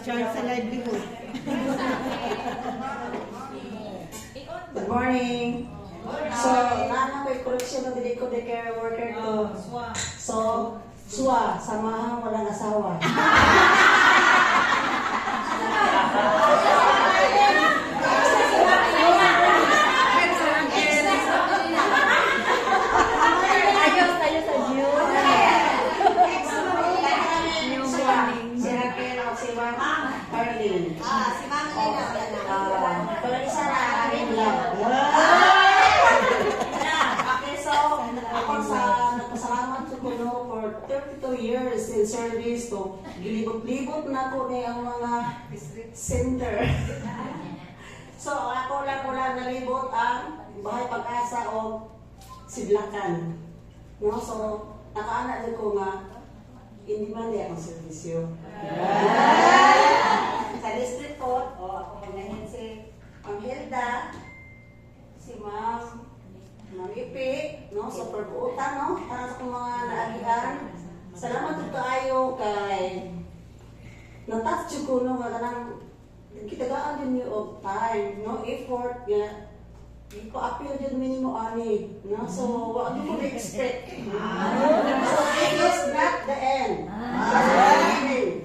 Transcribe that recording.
Chance sa livelihood. Good morning. So, nana ko'y correction ng dili ko daycare worker to. So, suwa, samahang walang asawa. Si Raquel at si Ma'am Arlene. Si Mama Lina. Pero isa na aking love. Okay, so, ako nagpasalamat sa kuno for 32 years in service to gilibot-libot na ko ni ang mga center. So, ako lang nalibot ang Bahay Pag-asa o Sidlakan. No? So, nakaanak din ko nga hindi man niya akong servisyo. Sa district court, ako pagnahin si Ma'am Hilda, si Ma'am Ipi, no? Sa pagbuutan, no? Para sa kong mga naagihan. Salamat ito ayo kay natouch ko no nga kanang kitagaan din niyo of time, no? Effort, nga. Hindi ko appeal din minimo ani, no? So, wag ko expect. So, it is not the end. That's the beginning.